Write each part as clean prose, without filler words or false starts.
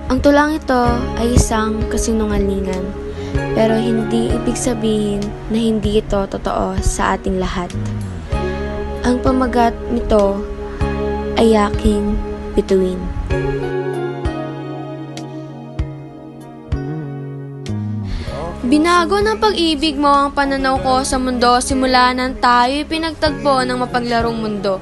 Ang tulang ito ay isang kasinungalingan, pero hindi ibig sabihin na hindi ito totoo sa ating lahat. Ang pamagat nito ay aking bituin. Binago ng pag-ibig mo ang pananaw ko sa mundo simula nang tayo'y pinagtagpo ng mapaglarong mundo.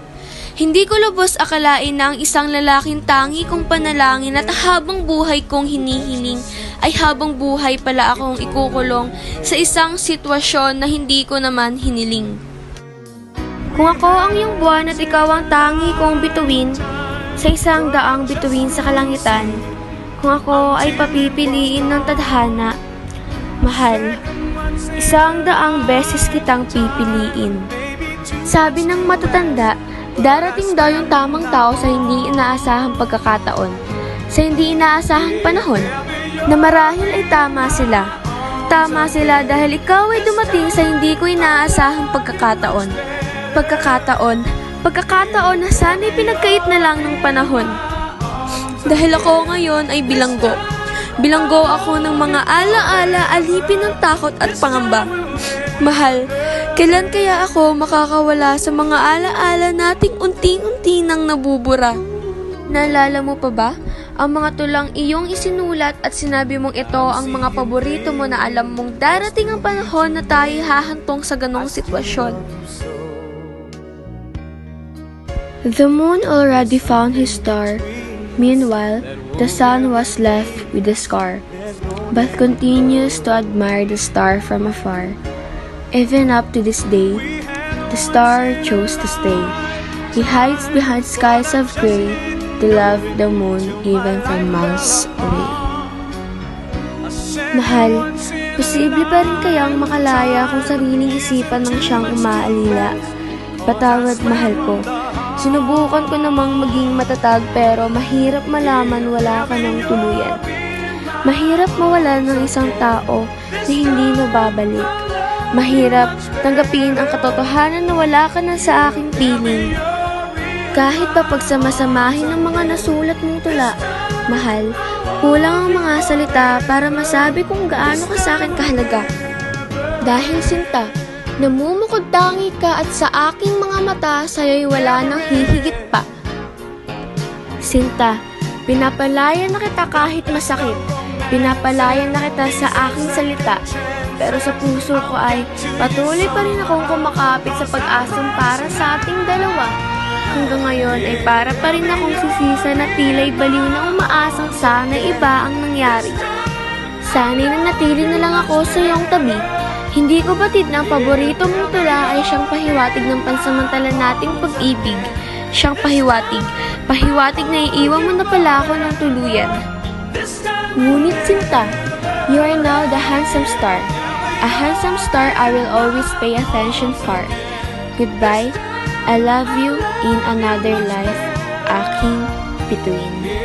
Hindi ko lubos akalain na ang isang lalaking tangi kong panalangin at habang buhay kong hinihiling ay habang buhay pala akong ikukulong sa isang sitwasyon na hindi ko naman hiniling. Kung ako ang iyong buwan at ikaw ang tangi kong bituin sa isang daang bituin sa kalangitan, kung ako ay papipiliin ng tadhana, mahal, 100 beses kitang pipiliin. Sabi ng matatanda, darating daw yung tamang tao sa hindi inaasahang pagkakataon, sa hindi inaasahang panahon, na marahil ay tama sila. Tama sila dahil ikaw ay dumating sa hindi ko inaasahang pagkakataon. Pagkakataon na sana'y pinagkait na lang ng panahon. Dahil ako ngayon ay bilanggo. Bilanggo ako ng mga ala-ala, alipin ng takot at pangamba. Mahal, kailan kaya ako makakawala sa mga ala-ala nating unti-unti nang nabubura? Naalala mo pa ba ang mga tulang iyong isinulat at sinabi mong ito ang mga paborito mo na alam mong darating ang panahon na tayo hahantong sa ganong sitwasyon? The moon already found his star. Meanwhile, the sun was left with a scar, but continues to admire the star from afar. Even up to this day, the star chose to stay. He hides behind skies of gray to love the moon even from miles away. Mahal, posible pa rin kayang makalaya kung sariling isipan ng siyang umaalila? Patawad, mahal ko. Sinubukan ko namang maging matatag pero mahirap malaman wala ka ng tuluyan. Mahirap mawalan ng isang tao na hindi nababalik. Mahirap tanggapin ang katotohanan na wala ka na sa aking piling. Kahit pa pagsamasamahin ng mga nasulat mong tula, mahal, kulang ang mga salita para masabi kung gaano ka sa akin kahalaga. Dahil sinta, namumukod tangi ka at sa aking mga mata sa'yo'y wala nang hihigit pa. Sinta, pinapalayan na kita kahit masakit. Pinapalayan na kita sa aking salita. Pero sa puso ko ay patuloy pa rin akong kumakapit sa pag-asang para sa ating dalawa. Hanggang ngayon ay para pa rin akong sisisa na tila'y baliw na umaasang sana iba ang nangyari. Sana'y nanatili na lang ako sa iyong tabi. Hindi ko batid na ang paborito mong tula ay siyang pahiwatig ng pansamantala nating pag-ibig. Siyang pahiwatig na iiwan mo na pala ako ng tuluyan. Ngunit sinta, you are now the handsome star. A handsome star I will always pay attention for. Goodbye, I love you in another life, aking bituin.